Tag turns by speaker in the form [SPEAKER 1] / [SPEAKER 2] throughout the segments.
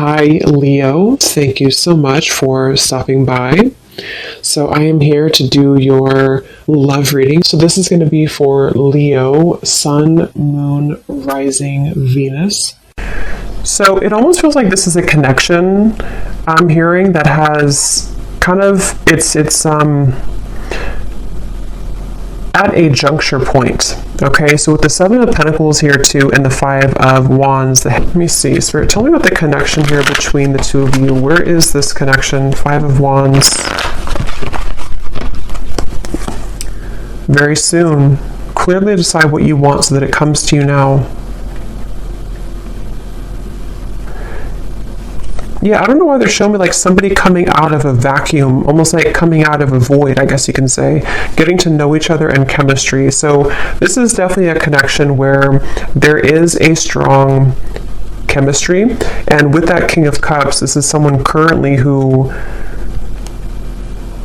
[SPEAKER 1] Hi, Leo. Thank you so much for stopping by. So, I am here to do your love reading. So, this is going to be for Leo, Sun, Moon, Rising, Venus. So, it almost feels like this is a connection I'm hearing that has kind of, it's at a juncture point. Okay, so with the Seven of Pentacles here too, and the Five of Wands, let me see, Spirit, tell me about the connection here between the two of you. Where is this connection? Five of Wands. Very soon. Clearly decide what you want so that it comes to you now. Yeah, I don't know why they're showing me like somebody coming out of a vacuum, almost like coming out of a void, I guess you can say, getting to know each other and chemistry. So this is definitely a connection where there is a strong chemistry. And with that King of Cups, this is someone currently who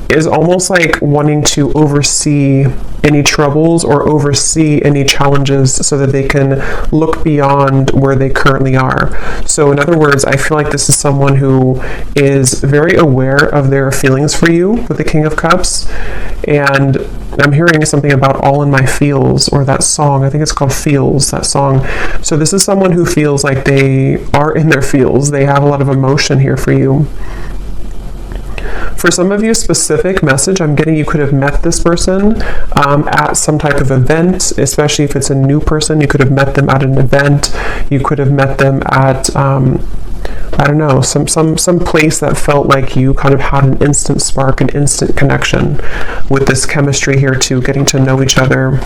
[SPEAKER 1] is almost like wanting to oversee any troubles or oversee any challenges so that they can look beyond where they currently are. So in other words, I feel like this is someone who is very aware of their feelings for you with the King of Cups. And I'm hearing something about All in My Feels, or that song. I think it's called Feels, that song. So this is someone who feels like they are in their feels. They have a lot of emotion here for you. For some of you, specific message I'm getting, you could have met this person at some type of event, especially if it's a new person. You could have met them at an event. You could have met them at, I don't know, some place that felt like you kind of had an instant spark, an instant connection with this chemistry here too, getting to know each other.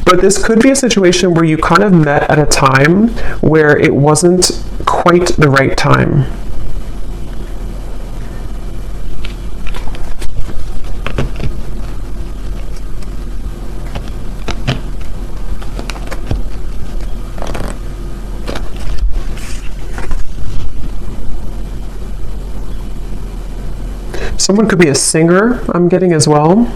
[SPEAKER 1] But this could be a situation where you kind of met at a time where it wasn't quite the right time. Someone could be a singer, I'm getting as well.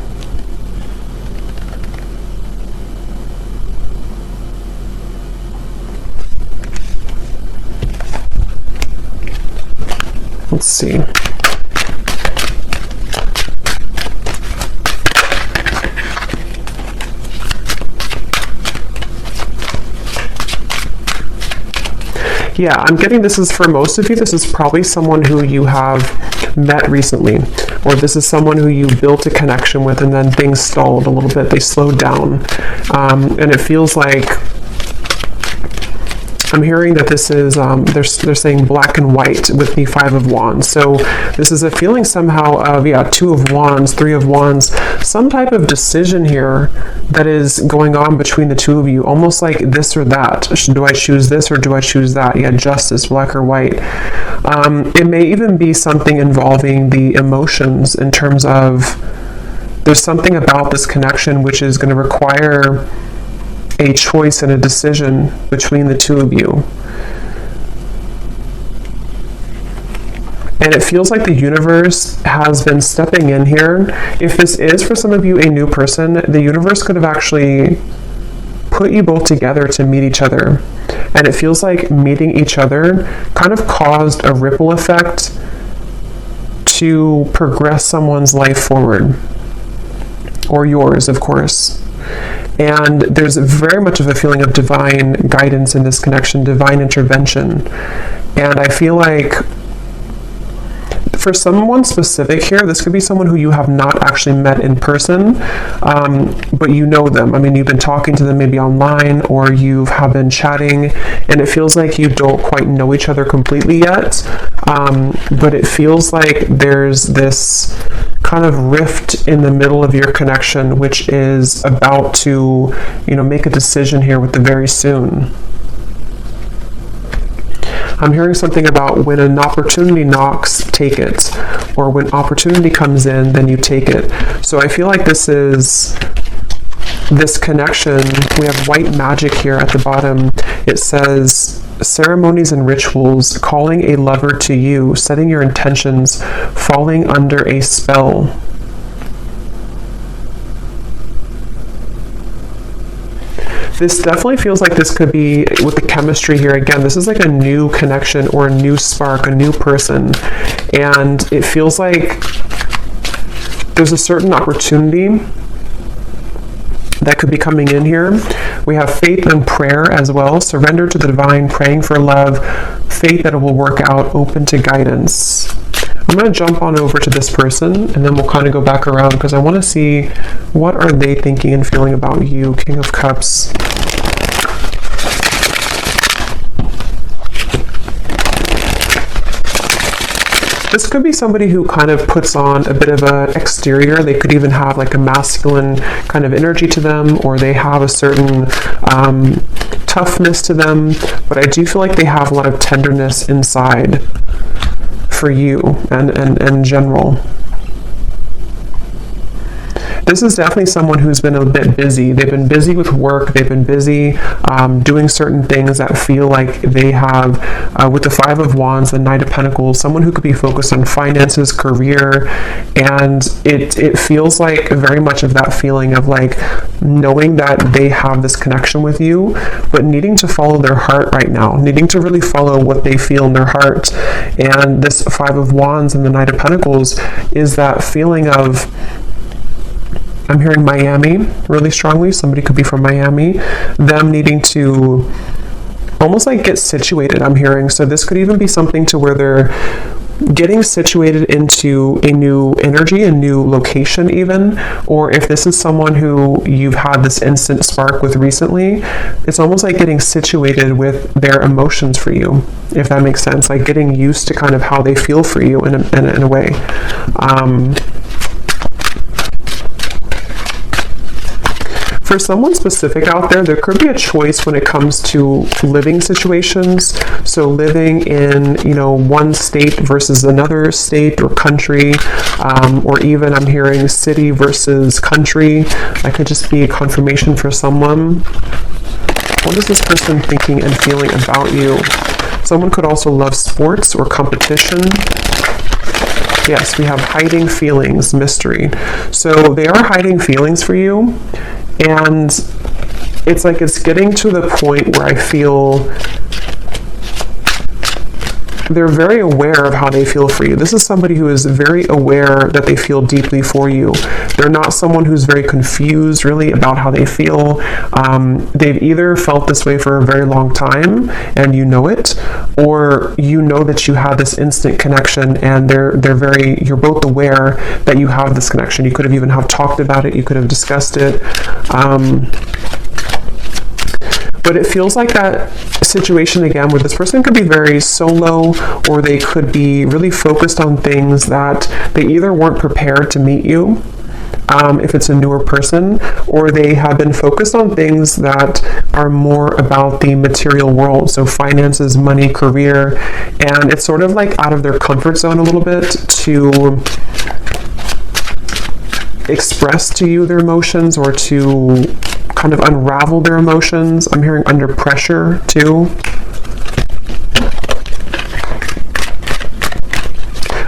[SPEAKER 1] Let's see. Yeah, I'm getting this is for most of you, this is probably someone who you have met recently, or this is someone who you built a connection with and then things stalled a little bit, they slowed down, and it feels like I'm hearing that this is, they're saying black and white with the Five of Wands. So this is a feeling somehow of, yeah, Two of Wands, Three of Wands, some type of decision here that is going on between the two of you, almost like this or that. Do I choose this or do I choose that? Yeah, justice, black or white. It may even be something involving the emotions in terms of there's something about this connection which is going to require a choice and a decision between the two of you. And it feels like the universe has been stepping in here. If this is for some of you a new person, the universe could have actually put you both together to meet each other. And it feels like meeting each other kind of caused a ripple effect to progress someone's life forward. Or yours, of course. And there's very much of a feeling of divine guidance in this connection, divine intervention. And I feel like for someone specific here, this could be someone who you have not actually met in person, but you know them. I mean, you've been talking to them maybe online, or you have been chatting, and it feels like you don't quite know each other completely yet, but it feels like there's this kind of rift in the middle of your connection, which is about to, make a decision here with the very soon. I'm hearing something about when an opportunity knocks, take it. Or when opportunity comes in, then you take it. So I feel like this is this connection. We have white magic here at the bottom. It says, ceremonies and rituals, calling a lover to you, setting your intentions, falling under a spell. This definitely feels like this could be, with the chemistry here, again, this is like a new connection or a new spark, a new person. And it feels like there's a certain opportunity that could be coming in here. We have faith and prayer as well. Surrender to the divine, praying for love, faith that it will work out, open to guidance. I'm going to jump on over to this person, and then we'll kind of go back around because I want to see what are they thinking and feeling about you, King of Cups. This could be somebody who kind of puts on a bit of an exterior. They could even have like a masculine kind of energy to them, or they have a certain toughness to them. But I do feel like they have a lot of tenderness inside for you and in general. This is definitely someone who's been a bit busy. They've been busy with work. They've been busy doing certain things that feel like they have, with the Five of Wands, the Knight of Pentacles, someone who could be focused on finances, career, and it feels like very much of that feeling of like knowing that they have this connection with you, but needing to follow their heart right now, needing to really follow what they feel in their heart. And this Five of Wands and the Knight of Pentacles is that feeling of, I'm hearing Miami really strongly. Somebody could be from Miami. Them needing to almost like get situated, I'm hearing. So this could even be something to where they're getting situated into a new energy, a new location even. Or if this is someone who you've had this instant spark with recently, it's almost like getting situated with their emotions for you, if that makes sense. Like getting used to kind of how they feel for you in a way. For someone specific out there, there could be a choice when it comes to living situations. So living in, one state versus another state or country, or even I'm hearing city versus country. That could just be a confirmation for someone. What is this person thinking and feeling about you? Someone could also love sports or competition. Yes, we have hiding feelings, mystery. So they are hiding feelings for you. And it's like it's getting to the point where I feel they're very aware of how they feel for you. This is somebody who is very aware that they feel deeply for you. They're not someone who's very confused really about how they feel. They've either felt this way for a very long time and you know it, or you know that you have this instant connection and you're both aware that you have this connection. You could have even talked about it. You could have discussed it. But it feels like that situation again where this person could be very solo, or they could be really focused on things that they either weren't prepared to meet you, if it's a newer person, or they have been focused on things that are more about the material world. So finances, money, career, and it's sort of like out of their comfort zone a little bit to express to you their emotions or to kind of unravel their emotions. I'm hearing under pressure too.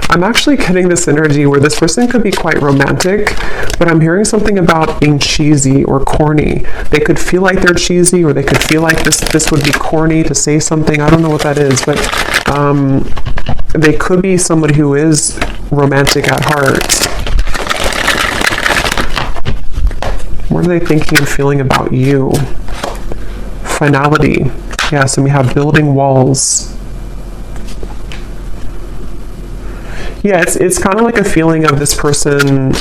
[SPEAKER 1] I'm actually getting this energy where this person could be quite romantic, but I'm hearing something about being cheesy or corny. They could feel like they're cheesy, or they could feel like this would be corny to say something. I don't know what that is, but they could be somebody who is romantic at heart. What are they thinking and feeling about you? Finality. Yes, and we have building walls. Yeah, it's kind of like a feeling of this person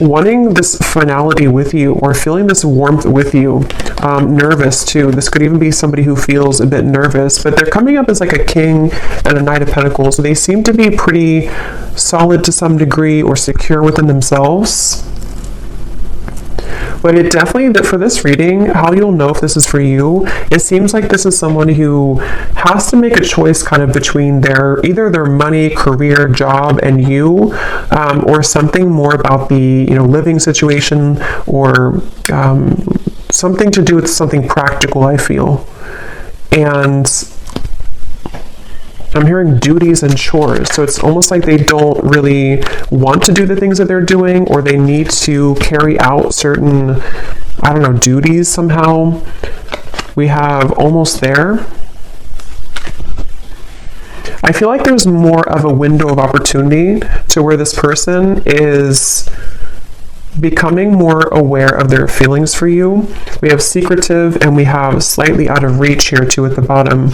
[SPEAKER 1] wanting this finality with you, or feeling this warmth with you. Nervous too. This could even be somebody who feels a bit nervous, but they're coming up as like a king and a Knight of Pentacles. So they seem to be pretty solid to some degree, or secure within themselves. But it definitely, for this reading, how you'll know if this is for you, it seems like this is someone who has to make a choice kind of between either their money, career, job, and you, or something more about the living situation, or something to do with something practical, I feel. And I'm hearing duties and chores. So it's almost like they don't really want to do the things that they're doing, or they need to carry out certain I don't know, duties somehow. We have almost there. I feel like there's more of a window of opportunity to where this person is becoming more aware of their feelings for you. We have secretive and we have slightly out of reach here too at the bottom.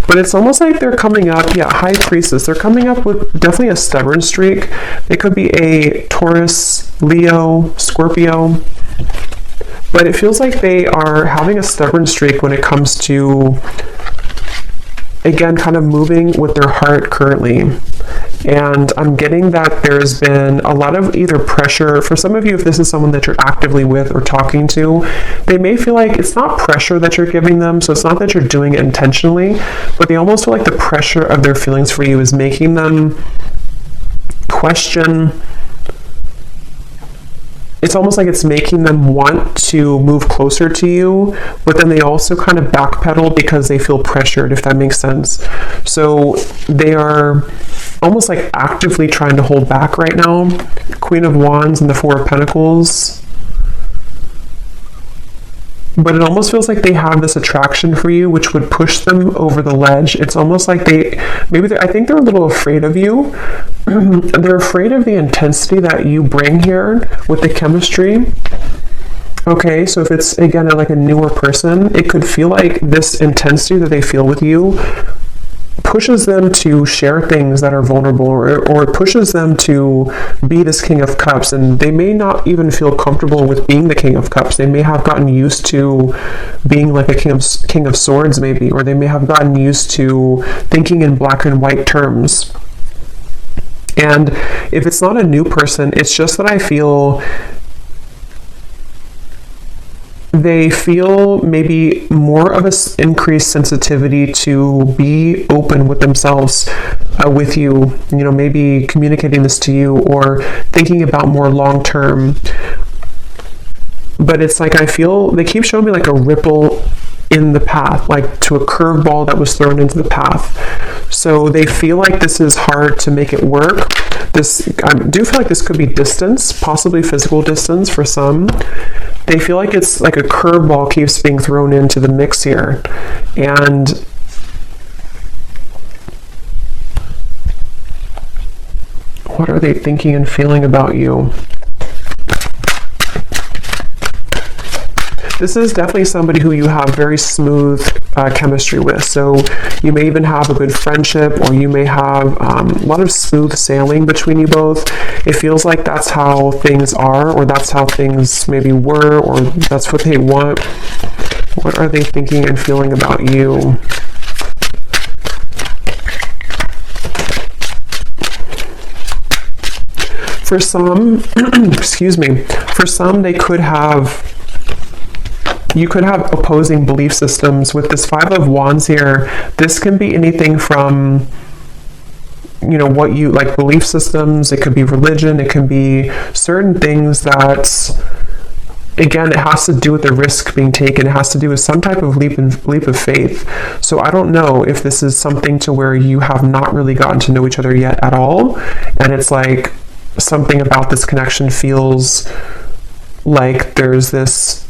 [SPEAKER 1] But it's almost like they're coming up, yeah, High Priestess. They're coming up with definitely a stubborn streak. They could be a Taurus, Leo, Scorpio. But it feels like they are having a stubborn streak when it comes to, again, kind of moving with their heart currently. And I'm getting that there's been a lot of either pressure, for some of you, if this is someone that you're actively with or talking to, they may feel like it's not pressure that you're giving them, so it's not that you're doing it intentionally, but they almost feel like the pressure of their feelings for you is making them question. It's almost like it's making them want to move closer to you, but then they also kind of backpedal because they feel pressured, if that makes sense. So they are almost like actively trying to hold back right now. Queen of Wands and the Four of Pentacles. But it almost feels like they have this attraction for you, which would push them over the ledge. It's almost like I think they're a little afraid of you. They're afraid of the intensity that you bring here with the chemistry. Okay, so if it's, again, like a newer person, it could feel like this intensity that they feel with you pushes them to share things that are vulnerable, or pushes them to be this King of Cups, and they may not even feel comfortable with being the King of Cups. They may have gotten used to being like a King of Swords maybe, or they may have gotten used to thinking in black and white terms. And if it's not a new person, it's just that I feel they feel maybe more of an increased sensitivity to be open with themselves, with you, maybe communicating this to you or thinking about more long term. But it's like I feel they keep showing me like a ripple in the path, like to a curveball that was thrown into the path. So they feel like this is hard to make it work. I do feel like this could be distance, possibly physical distance for some. They feel like it's like a curveball keeps being thrown into the mix here. And what are they thinking and feeling about you? This is definitely somebody who you have very smooth chemistry with. So you may even have a good friendship, or you may have a lot of smooth sailing between you both. It feels like that's how things are, or that's how things maybe were, or that's what they want. What are they thinking and feeling about you? For some, excuse me, for some you could have opposing belief systems. With this Five of Wands here, this can be anything from, what you like, belief systems. It could be religion. It can be certain things that, again, it has to do with the risk being taken. It has to do with some type of leap of faith. So I don't know if this is something to where you have not really gotten to know each other yet at all, and it's like something about this connection feels like there's this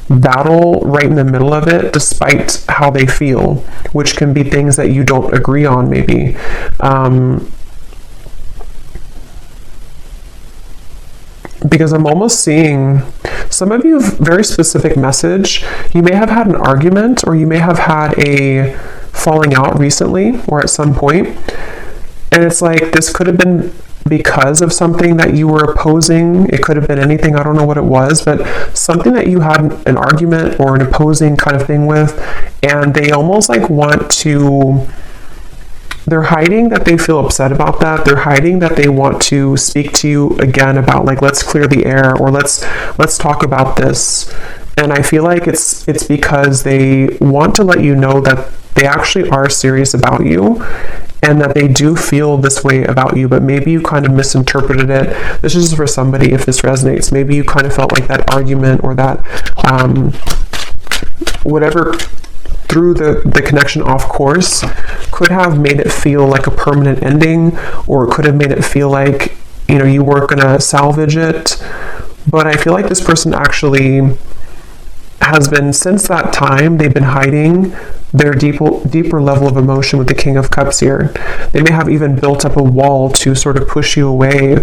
[SPEAKER 1] battle right in the middle of it, despite how they feel, which can be things that you don't agree on maybe. Because I'm almost seeing some of you very specific message. You may have had an argument, or you may have had a falling out recently or at some point, and it's like this could have been because of something that you were opposing. It could have been anything, I don't know what it was, but something that you had an argument or an opposing kind of thing with, and they almost like they're hiding that they feel upset about that. They're hiding that they want to speak to you again about like, let's clear the air, or let's talk about this. And I feel like it's because they want to let you know that they actually are serious about you, and that they do feel this way about you, but maybe you kind of misinterpreted it. This is for somebody, if this resonates. Maybe you kind of felt like that argument or that whatever threw the connection off course could have made it feel like a permanent ending, or it could have made it feel like you weren't going to salvage it. But I feel like this person actually has been, since that time, they've been hiding their deeper level of emotion with the King of Cups here. They may have even built up a wall to sort of push you away.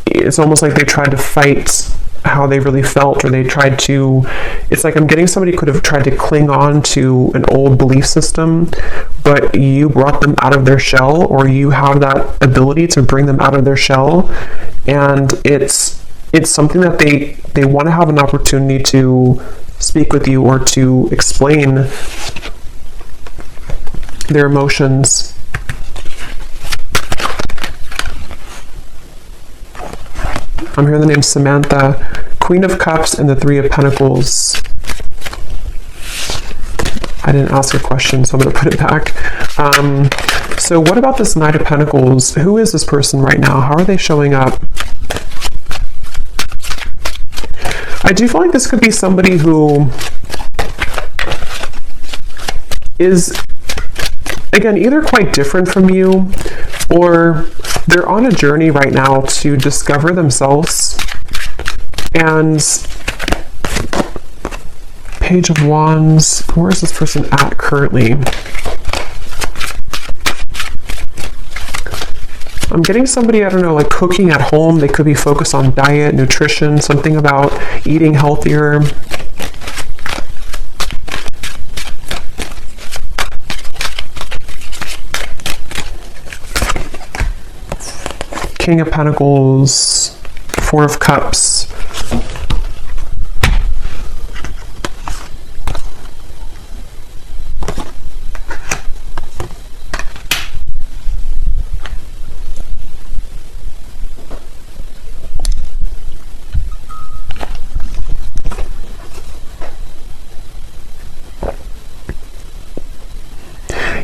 [SPEAKER 1] It's almost like they tried to fight how they really felt, or they tried to, it's like I'm getting somebody could have tried to cling on to an old belief system, but you brought them out of their shell, or you have that ability to bring them out of their shell. And it's something that they want to have an opportunity to speak with you or to explain their emotions. I'm hearing the name Samantha, Queen of Cups, and the Three of Pentacles. I didn't ask a question, so I'm going to put it back. So what about this Knight of Pentacles? Who is this person right now? How are they showing up? I do feel like this could be somebody who is, again, either quite different from you, or they're on a journey right now to discover themselves. And Page of Wands, where is this person at currently? I'm getting somebody, I don't know, like cooking at home. They could be focused on diet, nutrition, something about eating healthier. King of Pentacles, Four of Cups.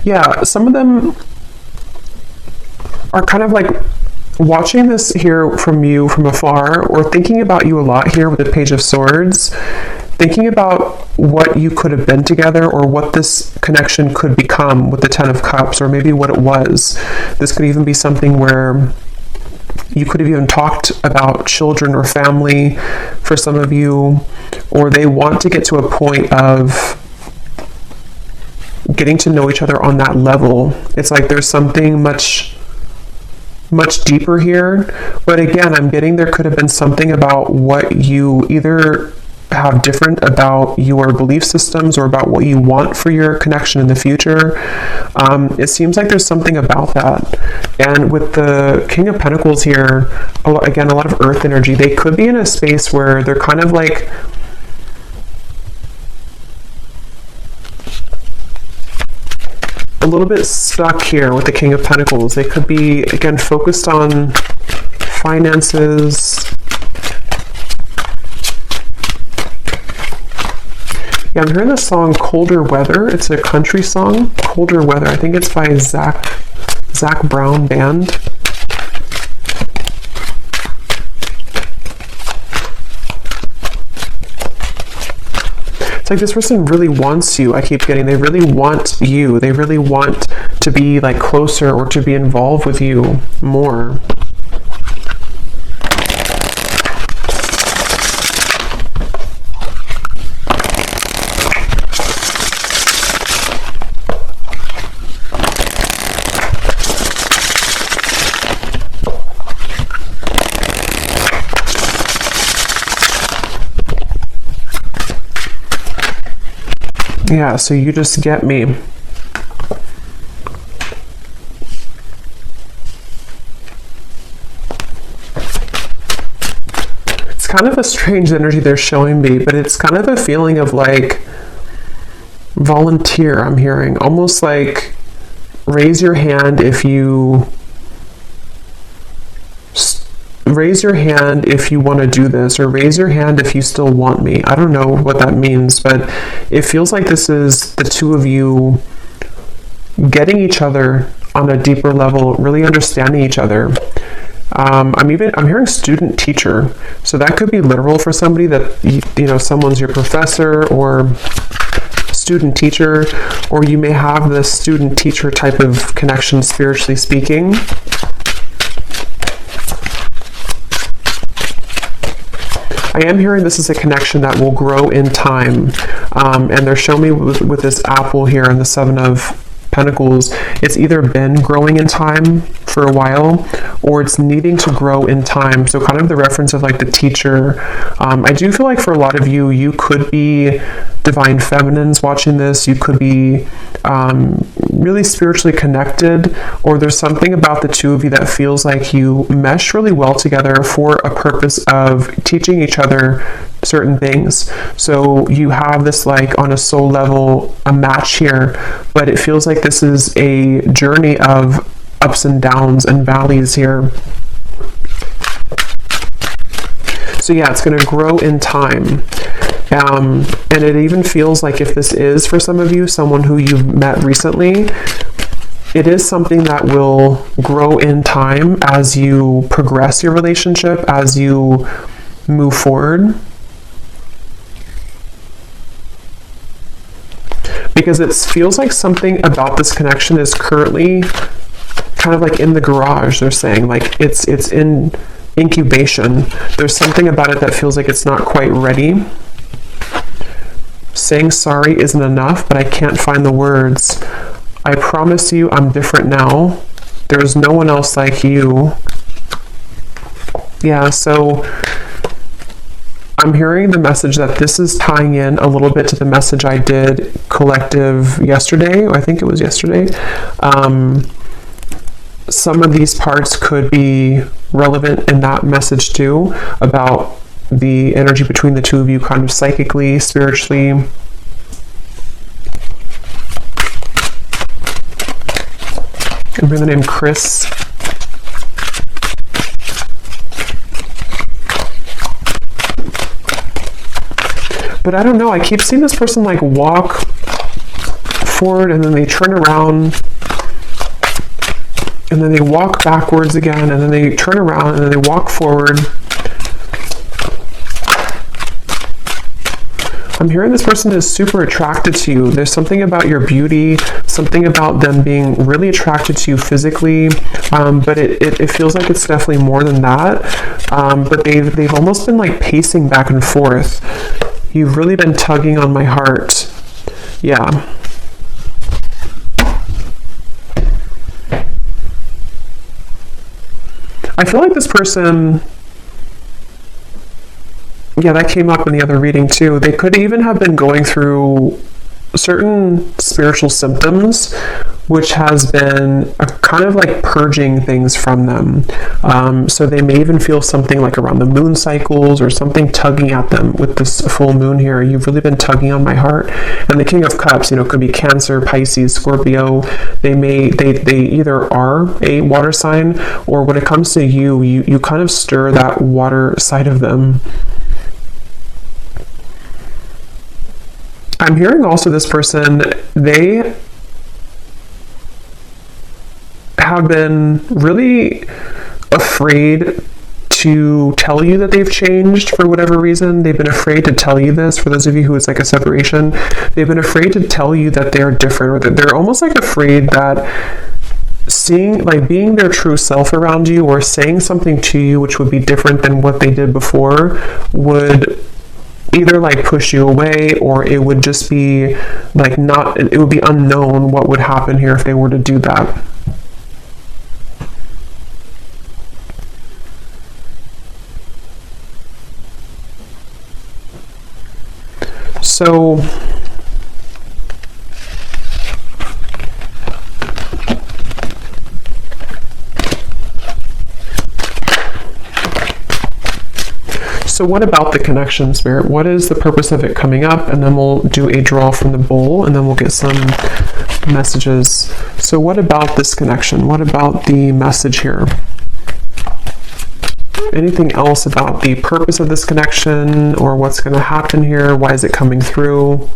[SPEAKER 1] Yeah, some of them are kind of like watching this here from you from afar, or thinking about you a lot here with the Page of Swords, thinking about what you could have been together, or what this connection could become with the Ten of Cups, or maybe what it was. This could even be something where you could have even talked about children or family for some of you, or they want to get to a point of getting to know each other on that level. It's like there's something much deeper here. But again, I'm getting there could have been something about what you either have different about your belief systems, or about what you want for your connection in the future. It seems like there's something about that. And with the King of Pentacles here, again, a lot of earth energy. They could be in a space where they're kind of like a little bit stuck here with the King of Pentacles. They could be, again, focused on finances. Yeah, I'm hearing the song Colder Weather. It's a country song, Colder Weather. I think it's by Zach Brown Band. Like this person really wants you. I keep getting, they really want you. They really want to be like closer, or to be involved with you more. Yeah, so you just get me. It's kind of a strange energy they're showing me, but it's kind of a feeling of like volunteer, I'm hearing. Almost like raise your hand if you want to do this, or raise your hand if you still want me. I don't know what that means, but it feels like this is the two of you getting each other on a deeper level, really understanding each other. I'm hearing student teacher, so that could be literal for somebody, that someone's your professor or student teacher, or you may have this student teacher type of connection, spiritually speaking. I am hearing this is a connection that will grow in time. And they're showing me with this apple here and the Seven of Pentacles, it's either been growing in time for a while or it's needing to grow in time. So kind of the reference of like the teacher. I do feel like for a lot of you, you could be divine feminines watching this. You could be really spiritually connected, or there's something about the two of you that feels like you mesh really well together for a purpose of teaching each other certain things. So you have this like on a soul level a match here, but it feels like this is a journey of ups and downs and valleys here. So yeah, it's going to grow in time. And it even feels like if this is for some of you someone who you've met recently, it is something that will grow in time as you progress your relationship, as you move forward. Because it feels like something about this connection is currently kind of like in the garage, they're saying. Like it's in incubation. There's something about it that feels like it's not quite ready. Saying sorry isn't enough, but I can't find the words. I promise you I'm different now. There's no one else like you. Yeah, so I'm hearing the message that this is tying in a little bit to the message I did collective yesterday. I think it was yesterday. Some of these parts could be relevant in that message too, about the energy between the two of you kind of psychically, spiritually. I remember the name Chris. But I don't know, I keep seeing this person like walk forward and then they turn around and then they walk backwards again and then they turn around and then they walk forward. I'm hearing this person is super attracted to you. There's something about your beauty, something about them being really attracted to you physically, but it feels like it's definitely more than that. But they've almost been like pacing back and forth. You've really been tugging on my heart. Yeah. I feel like this person, yeah, that came up in the other reading too. They could even have been going through certain spiritual symptoms, which has been a kind of like purging things from them. So they may even feel something like around the moon cycles or something tugging at them with this full moon here. You've really been tugging on my heart. And the King of Cups, could be Cancer, Pisces, Scorpio. They either are a water sign, or when it comes to you kind of stir that water side of them. I'm hearing also this person, they have been really afraid to tell you that they've changed for whatever reason. They've been afraid to tell you this. For those of you who it's like a separation, they've been afraid to tell you that they're different, or that they're almost like afraid that being their true self around you or saying something to you which would be different than what they did before would either like push you away, or it would just be like it would be unknown what would happen here if they were to do that. So what about the connection, Spirit? What is the purpose of it coming up? And then we'll do a draw from the bowl, and then we'll get some messages. So what about this connection? What about the message here? Anything else about the purpose of this connection, or what's going to happen here? Why is it coming through?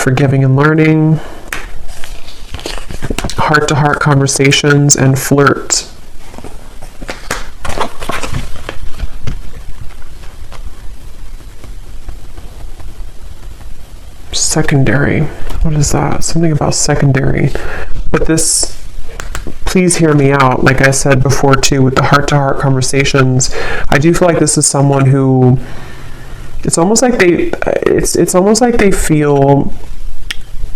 [SPEAKER 1] Forgiving and learning, heart-to-heart conversations, and flirt. Secondary. what is that? Something about secondary. But this, please hear me out. Like I said before too, with the heart-to-heart conversations, I do feel like this is someone who, it's almost like they feel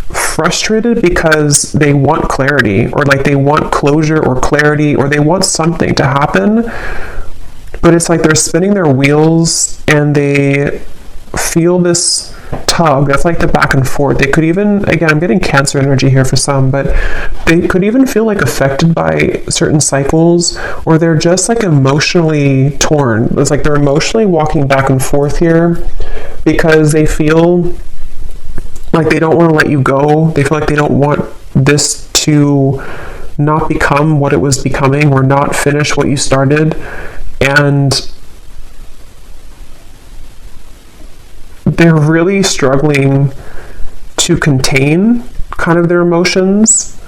[SPEAKER 1] frustrated because they want clarity, or like they want closure or clarity, or they want something to happen, but it's like they're spinning their wheels and they feel this tug. That's like the back and forth. They could even, again, I'm getting Cancer energy here for some, but they could even feel like affected by certain cycles, or they're just like emotionally torn. It's like they're emotionally walking back and forth here because they feel like they don't want to let you go. They feel like they don't want this to not become what it was becoming, or not finish what you started. And they're really struggling to contain kind of their emotions.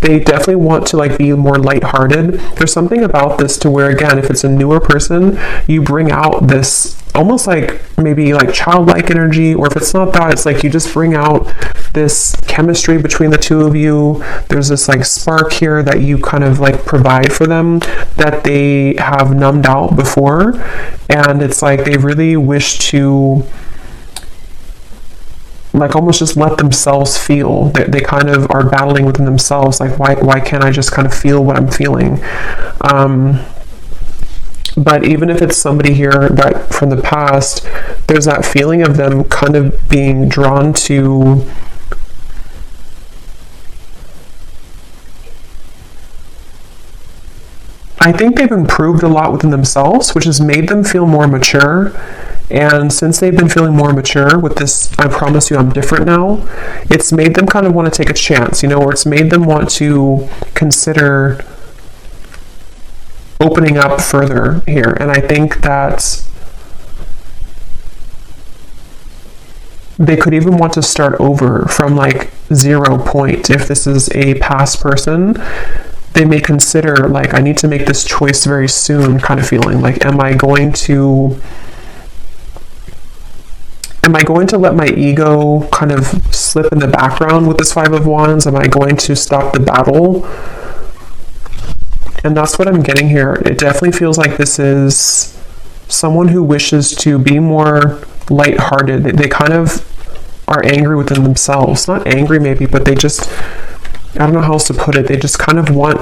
[SPEAKER 1] They definitely want to like be more lighthearted. There's something about this to where, again, if it's a newer person, you bring out this almost like maybe like childlike energy, or if it's not that, it's like you just bring out this chemistry between the two of you. There's this like spark here that you kind of like provide for them that they have numbed out before, and it's like they really wish to like almost just let themselves feel. They kind of are battling within themselves, like why can't I just kind of feel what I'm feeling? But even if it's somebody here that from the past, there's that feeling of them kind of being drawn to I think they've improved a lot within themselves, which has made them feel more mature. And since they've been feeling more mature with this, I promise you I'm different now, it's made them kind of want to take a chance, or it's made them want to consider opening up further here. And I think that they could even want to start over from like 0 point. If this is a past person, they may consider like, I need to make this choice very soon kind of feeling. Like, am I going to let my ego kind of slip in the background with this Five of Wands? Am I going to stop the battle? And that's what I'm getting here. It definitely feels like this is someone who wishes to be more lighthearted. They kind of are angry within themselves. Not angry maybe, but they just, I don't know how else to put it. They just kind of want,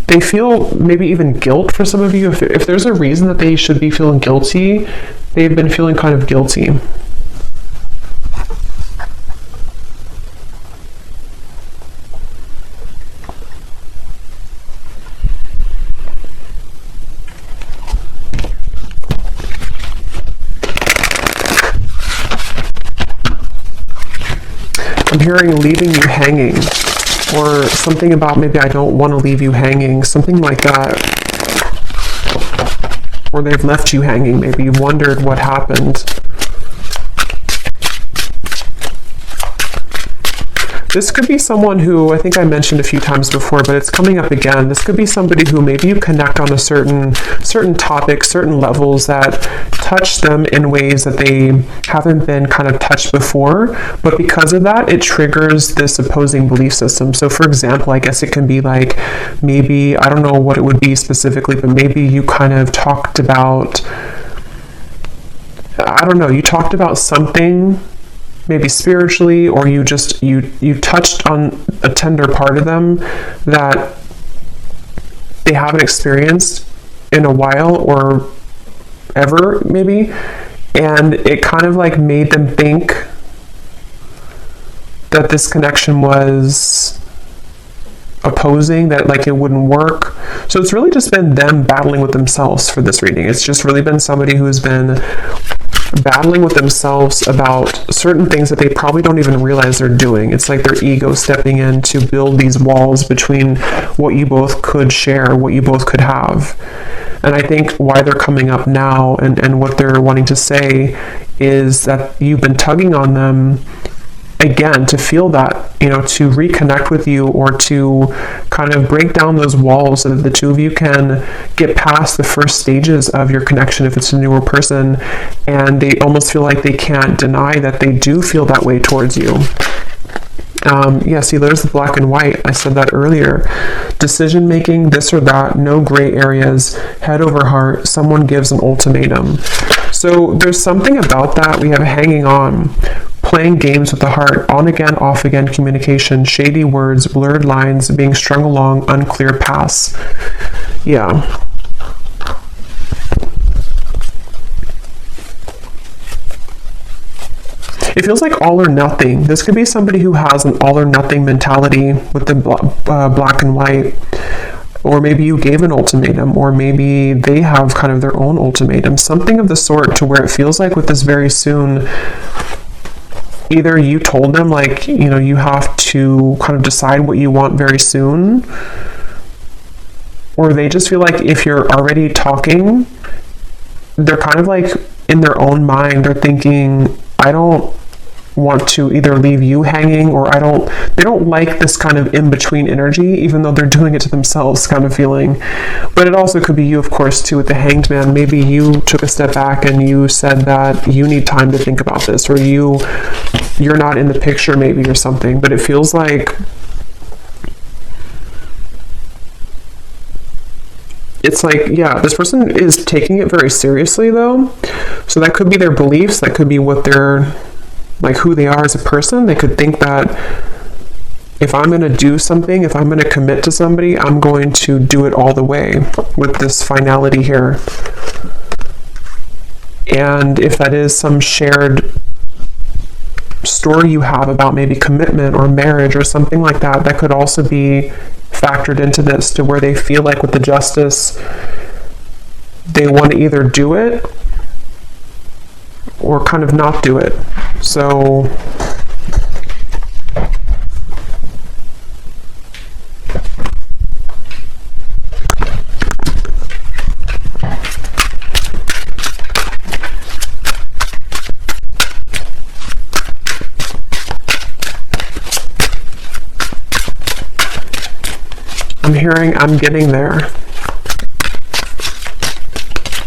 [SPEAKER 1] they feel maybe even guilt for some of you. If there's a reason that they should be feeling guilty, they've been feeling kind of guilty. I'm hearing leaving you hanging, or something about maybe I don't want to leave you hanging, something like that. Or they've left you hanging, maybe you wondered what happened. This could be someone who, I think I mentioned a few times before, but it's coming up again. This could be somebody who maybe you connect on a certain topic, certain levels that touch them in ways that they haven't been kind of touched before. But because of that, it triggers this opposing belief system. So for example, I guess it can be like, maybe, I don't know what it would be specifically, but maybe you kind of talked about, I don't know, you talked about something maybe spiritually, or you just you touched on a tender part of them that they haven't experienced in a while or ever maybe, and it kind of like made them think that this connection was opposing, that like it wouldn't work. So it's really just been them battling with themselves for this reading. It's just really been somebody who has been battling with themselves about certain things that they probably don't even realize they're doing. It's like their ego stepping in to build these walls between what you both could share, what you both could have. And I think why they're coming up now and what they're wanting to say is that you've been tugging on them, again, to feel that, to reconnect with you, or to kind of break down those walls so that the two of you can get past the first stages of your connection if it's a newer person, and they almost feel like they can't deny that they do feel that way towards you. Yeah, see, there's the black and white. I said that earlier. Decision making, this or that, no gray areas, head over heart, someone gives an ultimatum. So there's something about that. We have hanging on, playing games with the heart, on again, off again communication, shady words, blurred lines, being strung along, unclear paths. Yeah. It feels like all or nothing. This could be somebody who has an all or nothing mentality with the black and white. Or maybe you gave an ultimatum, or maybe they have kind of their own ultimatum. Something of the sort, to where it feels like with this very soon, either you told them, like, you have to kind of decide what you want very soon, or they just feel like if you're already talking, they're kind of like in their own mind, they're thinking, I don't want to either leave you hanging, or they don't like this kind of in-between energy, even though they're doing it to themselves kind of feeling. But it also could be you, of course, too, with the Hanged Man. Maybe you took a step back and you said that you need time to think about this, or you're not in the picture maybe, or something. But it feels like it's like, yeah, this person is taking it very seriously, though. So that could be their beliefs, that could be what they're, like, who they are as a person. They could think that if I'm going to do something, if I'm going to commit to somebody, I'm going to do it all the way with this finality here. And if that is some shared story you have about maybe commitment or marriage or something like that, that could also be factored into this, to where they feel like with the Justice, they want to either do it or kind of not do it. So I'm hearing, I'm getting there.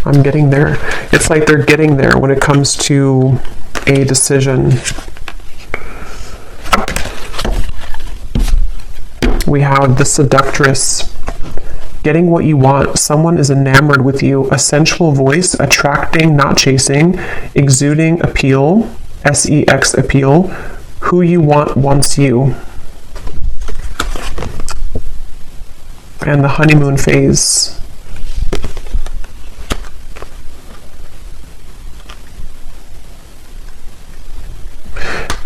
[SPEAKER 1] I'm getting there. It's like they're getting there when it comes to a decision. We have the Seductress. Getting what you want. Someone is enamored with you. A sensual voice, attracting, not chasing, exuding appeal, sex appeal. Who you want wants you. And the honeymoon phase.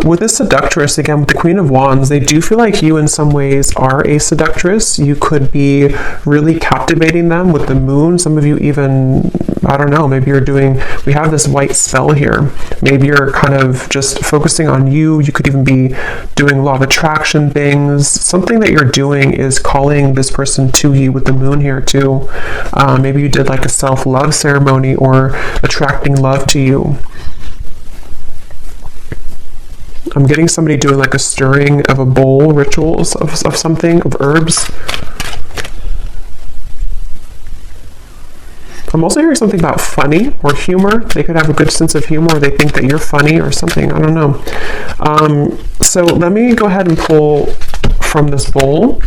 [SPEAKER 1] With this Seductress, again, with the Queen of Wands, they do feel like you in some ways are a seductress. You could be really captivating them with the moon. Some of you even, I don't know, maybe you're doing, we have this white spell here. Maybe you're kind of just focusing on you. You could even be doing law of attraction things. Something that you're doing is calling this person to you with the moon here too. Maybe you did like a self-love ceremony, or attracting love to you. I'm getting somebody doing like a stirring of a bowl, rituals of something, of herbs. I'm also hearing something about funny or humor. They could have a good sense of humor, or they think that you're funny or something. I don't know. So let me go ahead and pull from this bowl,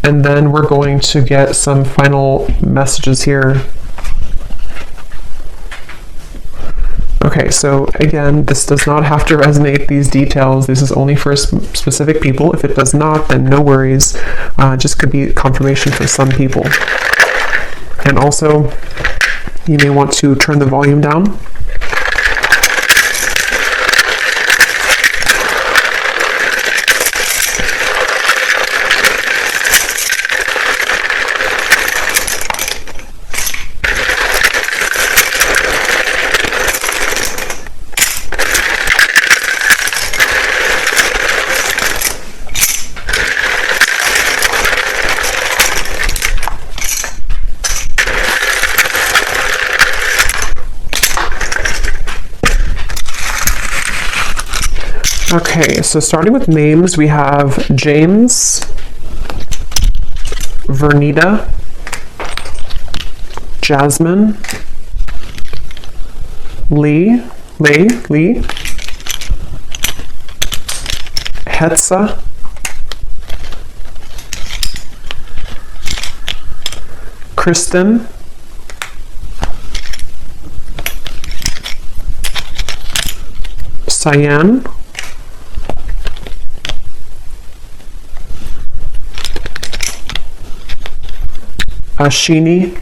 [SPEAKER 1] and then we're going to get some final messages here. Okay, so again, this does not have to resonate, these details. This is only for specific people. If it does not, then no worries. Just could be confirmation for some people. And also, you may want to turn the volume down. Okay, so starting with names, we have James, Vernita, Jasmine, Lee, Hetza, Kristen, Cyan, Ashini,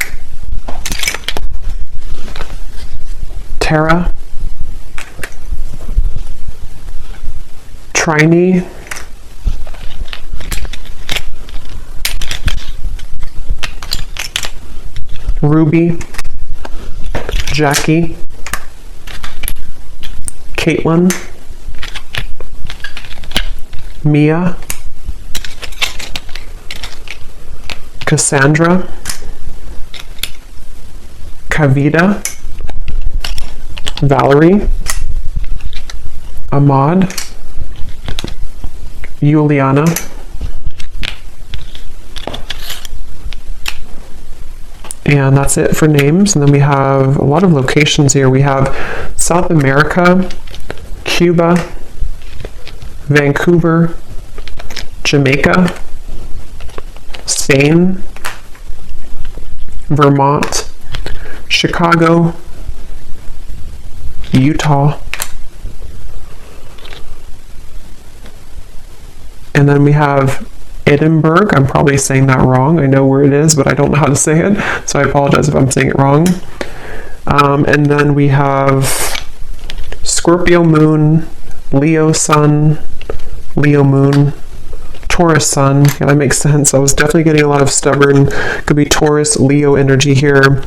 [SPEAKER 1] Tara, Trini, Ruby, Jackie, Caitlin, Mia, Cassandra, Kavita, Valerie, Ahmad, Juliana, and that's it for names. And then we have a lot of locations here. We have South America, Cuba, Vancouver, Jamaica, Spain, Vermont, Chicago, Utah, and then we have Edinburgh. I'm probably saying that wrong. I know where it is, but I don't know how to say it, so I apologize if I'm saying it wrong. And then we have Scorpio moon, Leo sun, Leo moon, Taurus sun. Yeah, that makes sense. I was definitely getting a lot of stubborn, could be Taurus, Leo energy here.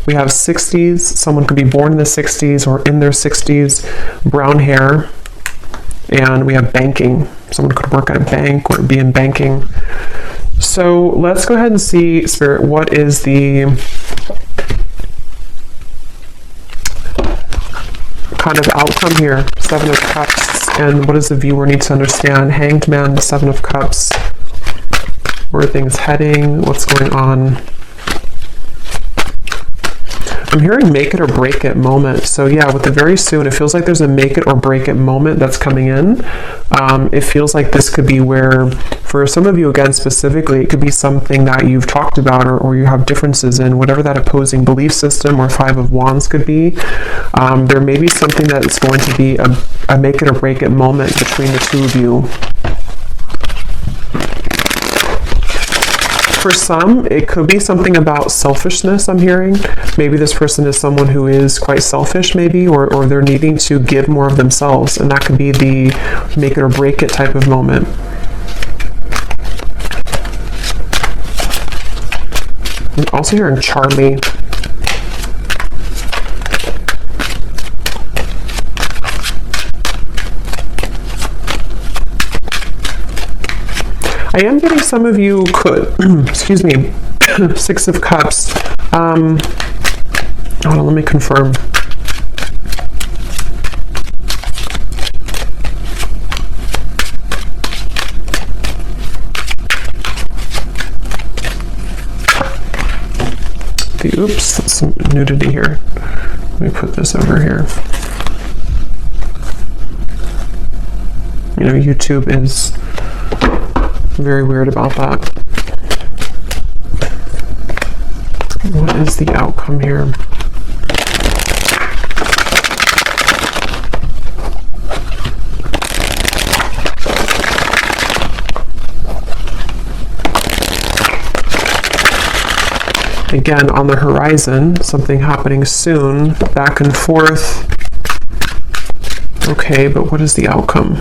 [SPEAKER 1] We have 60s. Someone could be born in the 60s or in their 60s, brown hair. And we have banking. Someone could work at a bank or be in banking. So let's go ahead and see, Spirit, what is the kind of outcome here? Seven of Cups. And what does the viewer need to understand? Hanged Man, the Seven of Cups. Where are things heading? What's going on? I'm hearing make it or break it moment. So yeah, with the very soon, it feels like there's a make it or break it moment that's coming in. It feels like this could be where, for some of you again specifically, it could be something that you've talked about or you have differences in, whatever that opposing belief system or Five of Wands could be. There may be something that is going to be a make it or break it moment between the two of you. For some, it could be something about selfishness, I'm hearing. Maybe this person is someone who is quite selfish, maybe, or they're needing to give more of themselves, and that could be the make it or break it type of moment. I'm also hearing Charlie. I am getting some of you could, excuse me, Six of Cups. Hold on, let me confirm. Oops, that's some nudity here. Let me put this over here. You know, YouTube is very weird about that. What is the outcome here? Again, on the horizon, something happening soon, back and forth. Okay, but what is the outcome?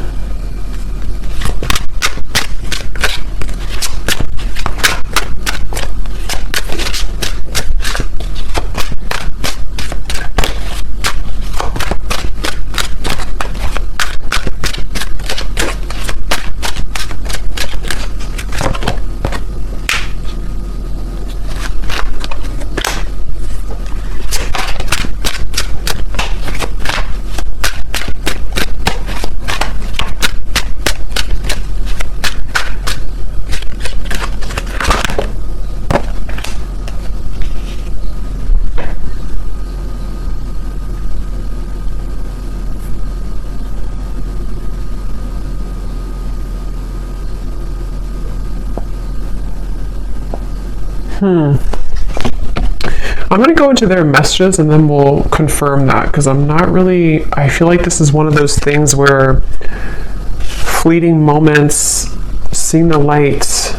[SPEAKER 1] I'm going to go into their messages and then we'll confirm that, because I feel like this is one of those things where fleeting moments, seeing the light.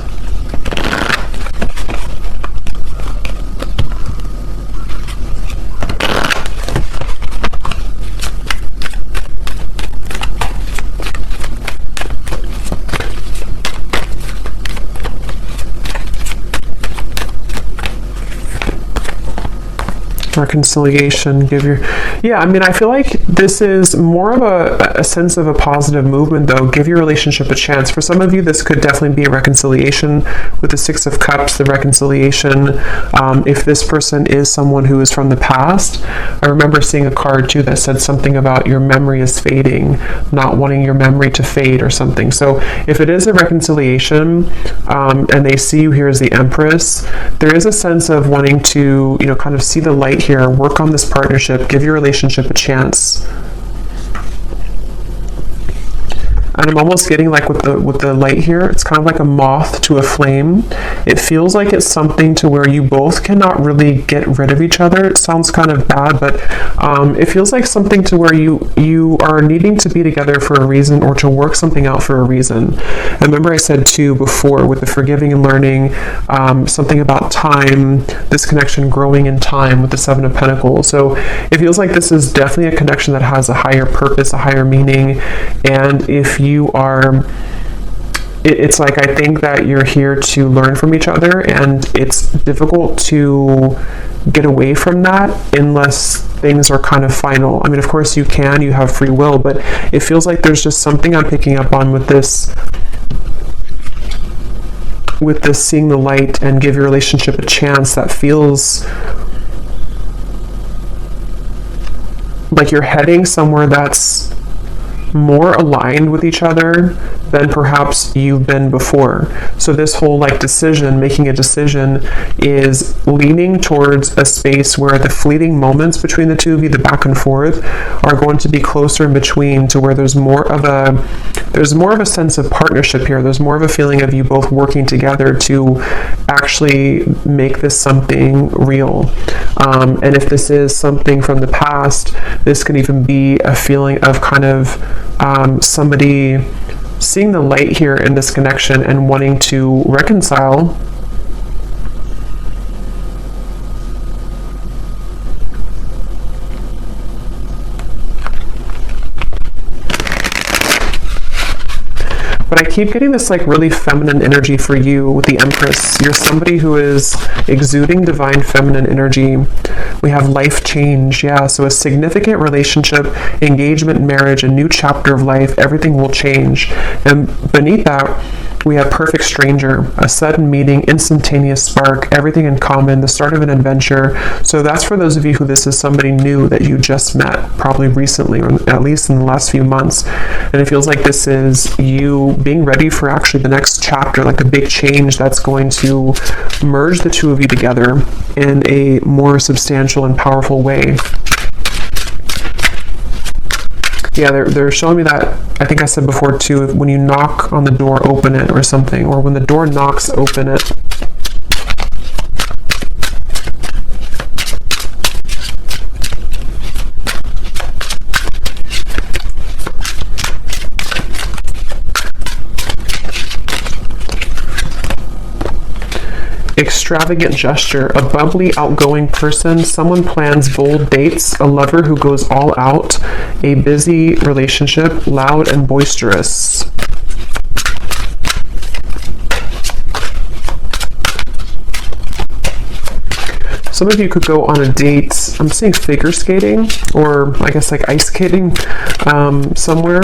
[SPEAKER 1] Reconciliation, I feel like this is more of a sense of a positive movement, though. Give your relationship a chance. For some of you, this could definitely be a reconciliation with the Six of Cups, the reconciliation. If this person is someone who is from the past, I remember seeing a card too that said something about your memory is fading, not wanting your memory to fade or something. So if it is a reconciliation, and they see you here as the Empress, there is a sense of wanting to, kind of see the light here, work on this partnership, give your relationship a chance. And I'm almost getting like with the light here, it's kind of like a moth to a flame. It feels like it's something to where you both cannot really get rid of each other. It sounds kind of bad, but it feels like something to where you are needing to be together for a reason, or to work something out for a reason. And remember I said too before with the forgiving and learning, something about time, this connection growing in time with the Seven of Pentacles. So it feels like this is definitely a connection that has a higher purpose, a higher meaning. And if you are, it's like, I think that you're here to learn from each other, and it's difficult to get away from that unless things are kind of final. I mean, of course you have free will, but it feels like there's just something I'm picking up on with this seeing the light and give your relationship a chance, that feels like you're heading somewhere that's more aligned with each other than perhaps you've been before. So this whole making a decision is leaning towards a space where the fleeting moments between the two of you, the back and forth, are going to be closer in between, to where there's more of a sense of partnership here. There's more of a feeling of you both working together to actually make this something real. And if this is something from the past, this could even be a feeling of kind of somebody seeing the light here in this connection and wanting to reconcile. But I keep getting this really feminine energy for you with the Empress. You're somebody who is exuding divine feminine energy. We have life change, so a significant relationship, engagement, marriage, a new chapter of life, everything will change. And beneath that, we have perfect stranger, a sudden meeting, instantaneous spark, everything in common, the start of an adventure. So that's for those of you who this is somebody new that you just met, probably recently, or at least in the last few months. And it feels like this is you being ready for actually the next chapter, like a big change that's going to merge the two of you together in a more substantial and powerful way. Yeah, they're showing me that, I think I said before too, when you knock on the door, open it or something, or when the door knocks, open it. Extravagant gesture, a bubbly, outgoing person, someone plans bold dates, a lover who goes all out, a busy relationship, loud and boisterous. Some of you could go on a date, I'm seeing figure skating, or I guess ice skating somewhere,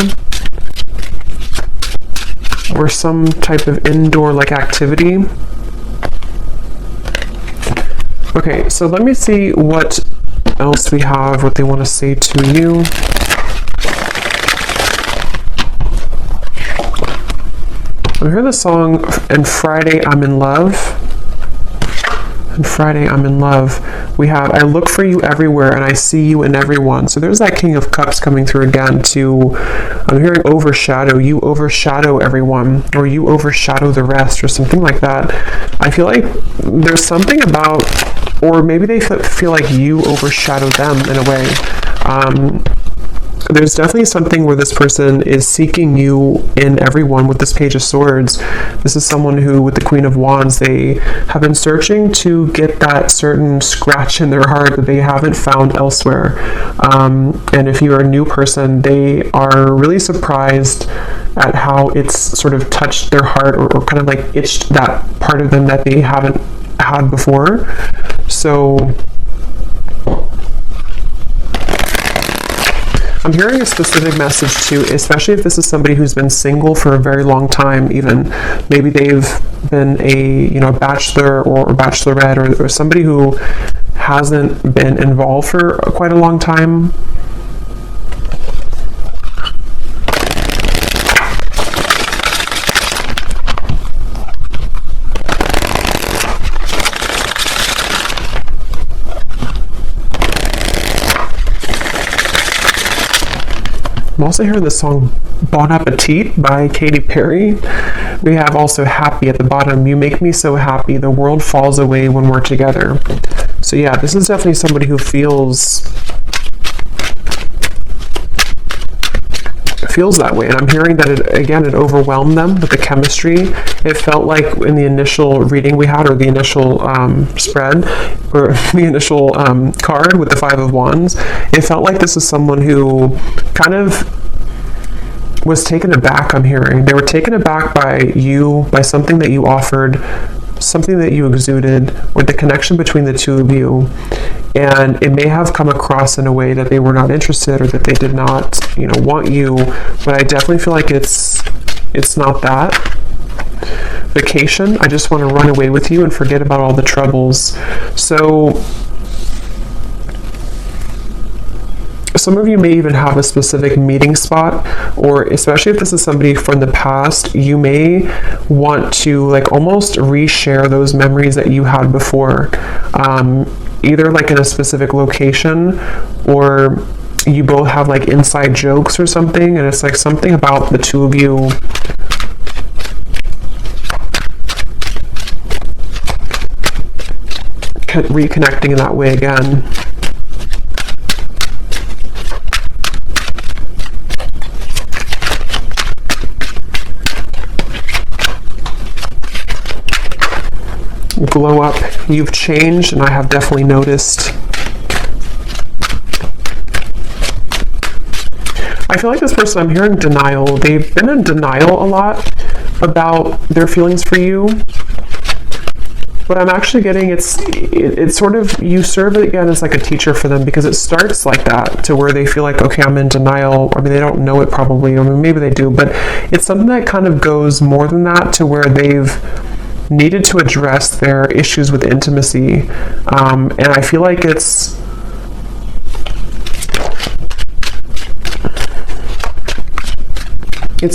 [SPEAKER 1] or some type of indoor activity. Okay, so let me see what else we have, what they want to say to you. I heard the song, And Friday I'm in Love. And Friday I'm in Love. We have, I look for you everywhere and I see you in everyone. So there's that King of Cups coming through again to I'm hearing overshadow. You overshadow everyone, or you overshadow the rest, or something like that. I feel like there's something about, or maybe they feel like you overshadow them in a way. There's definitely something where this person is seeking you in everyone with this Page of Swords. This is someone who, with the Queen of Wands, they have been searching to get that certain scratch in their heart that they haven't found elsewhere. And if you're a new person, they are really surprised at how it's sort of touched their heart, or kind of like itched that part of them that they haven't had before. So I'm hearing a specific message too, especially if this is somebody who's been single for a very long time. Even maybe they've been a bachelor or bachelorette, or somebody who hasn't been involved for quite a long time. I'm also hearing the song Bon Appetit by Katy Perry. We have also Happy at the bottom. You make me so happy. The world falls away when we're together. So yeah, this is definitely somebody who feels that way. And I'm hearing that it overwhelmed them with the chemistry. It felt like in the initial reading we had, or the initial spread, or the initial card with the Five of Wands, it felt like this is someone who kind of was taken aback. I'm hearing they were taken aback by something that you offered, something that you exuded, or the connection between the two of you. And it may have come across in a way that they were not interested, or that they did not, want you. But I definitely feel like it's not that. Vacation, I just want to run away with you and forget about all the troubles. So some of you may even have a specific meeting spot, or especially if this is somebody from the past, you may want to like almost reshare those memories that you had before. Either like in a specific location, or you both have like inside jokes or something, and it's like something about the two of you reconnecting in that way again. Glow up. You've changed, and I have definitely noticed. I feel like this person, I'm hearing denial. They've been in denial a lot about their feelings for you. But I'm actually getting it's sort of, you serve it again as like a teacher for them, because it starts like that, to where they feel like, okay, I'm in denial. I mean, they don't know it probably, or maybe they do, but it's something that kind of goes more than that, to where they've needed to address their issues with intimacy. And I feel like it's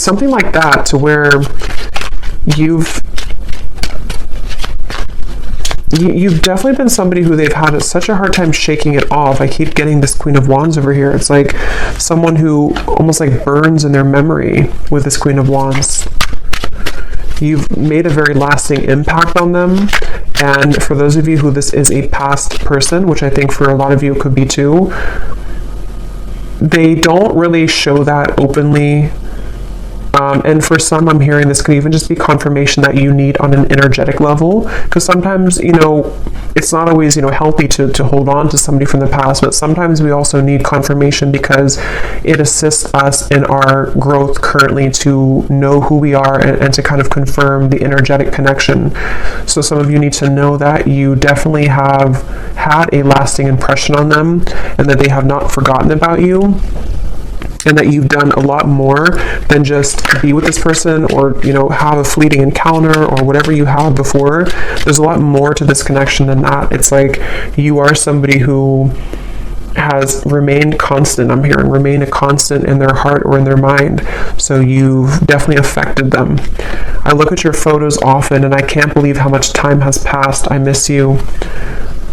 [SPEAKER 1] something like that, to where you've definitely been somebody who they've had such a hard time shaking it off. I keep getting this Queen of Wands over here. It's like someone who almost like burns in their memory with this Queen of Wands. You've made a very lasting impact on them. And for those of you who this is a past person, which I think for a lot of you it could be too, they don't really show that openly. And for some, I'm hearing this could even just be confirmation that you need on an energetic level, because sometimes, it's not always, healthy to hold on to somebody from the past, but sometimes we also need confirmation, because it assists us in our growth currently to know who we are, and to kind of confirm the energetic connection. So some of you need to know that you definitely have had a lasting impression on them, and that they have not forgotten about you. And that you've done a lot more than just be with this person, or have a fleeting encounter, or whatever you had before. There's a lot more to this connection than that. It's like you are somebody who has remained constant. I'm hearing remain a constant in their heart or in their mind. So you've definitely affected them. I look at your photos often, and I can't believe how much time has passed. I miss you.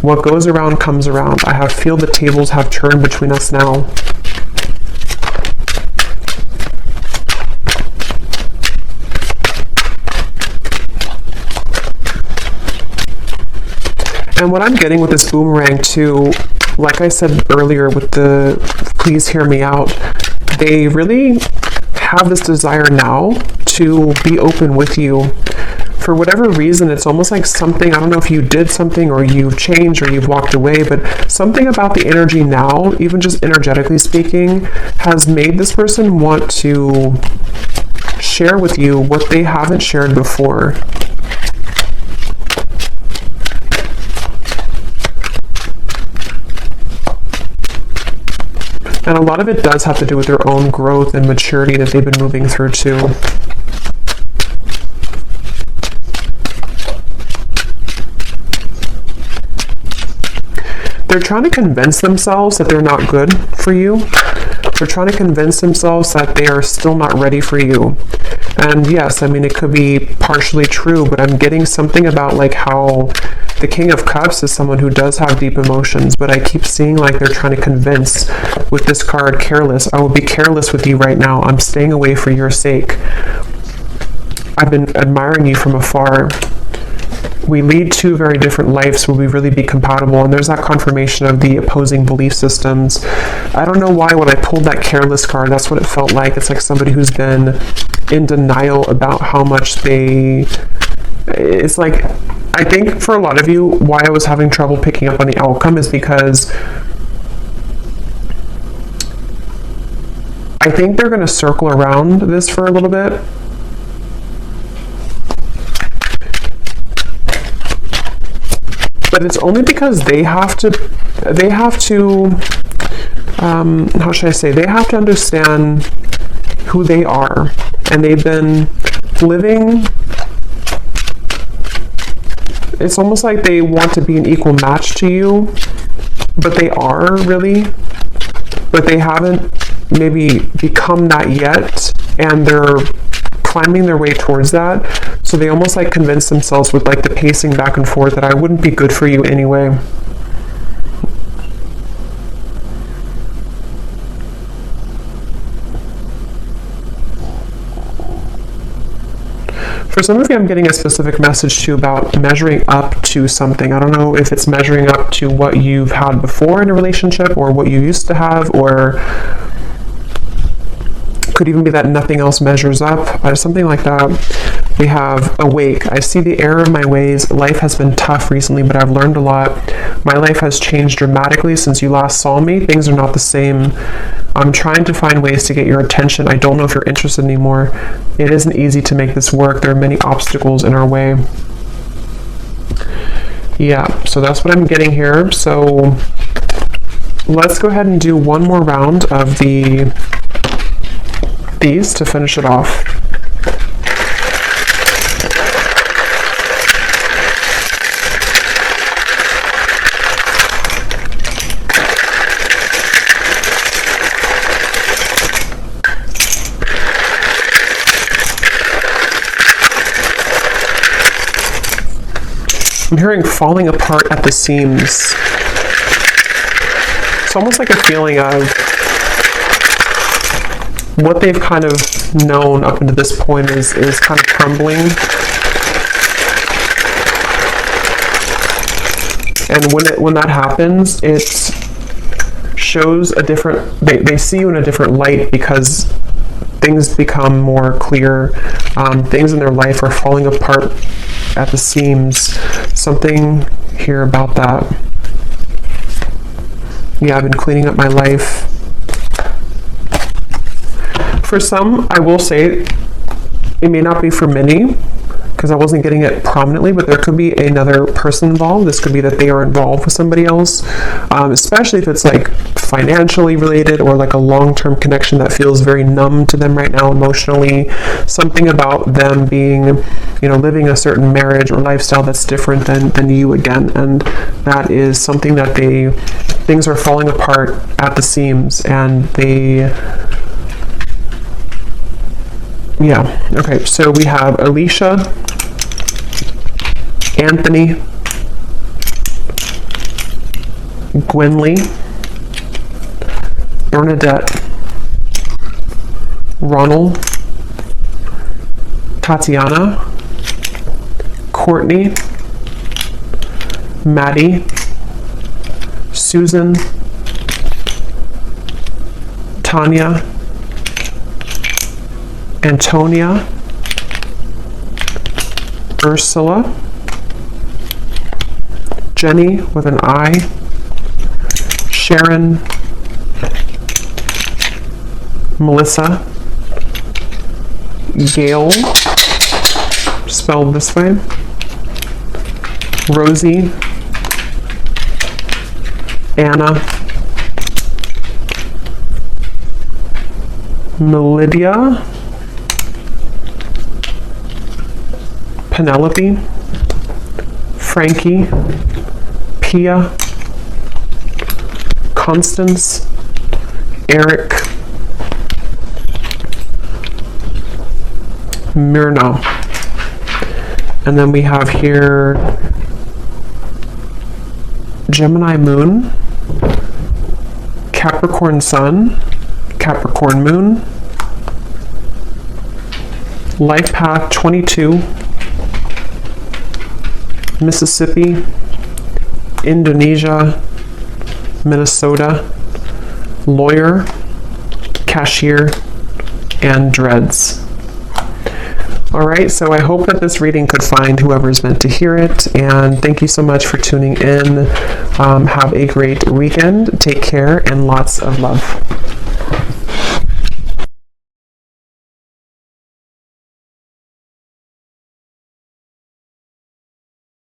[SPEAKER 1] What goes around comes around. I feel the tables have turned between us now. And what I'm getting with this boomerang too, like I said earlier with the please hear me out, they really have this desire now to be open with you. For whatever reason, it's almost like something, I don't know if you did something or you've changed or you've walked away, but something about the energy now, even just energetically speaking, has made this person want to share with you what they haven't shared before. And a lot of it does have to do with their own growth and maturity that they've been moving through too. They're trying to convince themselves that they're not good for you. They're trying to convince themselves that they are still not ready for you. And yes, I mean, it could be partially true, but I'm getting something about like how the King of Cups is someone who does have deep emotions, but I keep seeing like they're trying to convince with this card, careless. I will be careless with you right now. I'm staying away for your sake. I've been admiring you from afar. We lead two very different lives. Will we really be compatible? And there's that confirmation of the opposing belief systems. I don't know why when I pulled that careless card, that's what it felt like. It's like somebody who's been in denial about how much it's like, I think for a lot of you, why I was having trouble picking up on the outcome is because I think they're going to circle around this for a little bit. But it's only because they have to, how should I say, they have to understand who they are. And they've been living, it's almost like they want to be an equal match to you, but they are really, but they haven't maybe become that yet, and they're climbing their way towards that. So they almost like convince themselves with like the pacing back and forth that I wouldn't be good for you anyway. For some of you, I'm getting a specific message too about measuring up to something. I don't know if it's measuring up to what you've had before in a relationship or what you used to have, or could even be that nothing else measures up, something like that. We have awake. I see the error of my ways. Life has been tough recently, but I've learned a lot. My life has changed dramatically since you last saw me. Things are not the same. I'm trying to find ways to get your attention. I don't know if you're interested anymore. It isn't easy to make this work. There are many obstacles in our way. Yeah, so that's what I'm getting here. So let's go ahead and do one more round of these to finish it off. I'm hearing falling apart at the seams. It's almost like a feeling of what they've kind of known up until this point is kind of crumbling. And when that happens, it shows a different, they see you in a different light because things become more clear. Things in their life are falling apart at the seams. Something here about that. Yeah, I've been cleaning up my life. For some, I will say, it may not be for many, because I wasn't getting it prominently, but there could be another person involved. This could be that they are involved with somebody else, especially if it's like financially related or like a long-term connection that feels very numb to them right now emotionally. Something about them being, living a certain marriage or lifestyle that's different than you again. And that is something that things are falling apart at the seams, and yeah, okay, so we have Alicia, Anthony, Gwynly, Bernadette, Ronald, Tatiana, Courtney, Maddie, Susan, Tanya, Antonia, Ursula, Jenny with an I, Sharon, Melissa, Gail, spelled this way, Rosie, Anna, Melidia, Penelope, Frankie, Pia, Constance, Eric, Myrna. And then we have here Gemini Moon, Capricorn Sun, Capricorn Moon, Life Path 22, Mississippi, Indonesia, Minnesota, Lawyer, Cashier, and Dreads. All right, so I hope that this reading could find whoever's meant to hear it, and thank you so much for tuning in. Have a great weekend. Take care, and lots of love.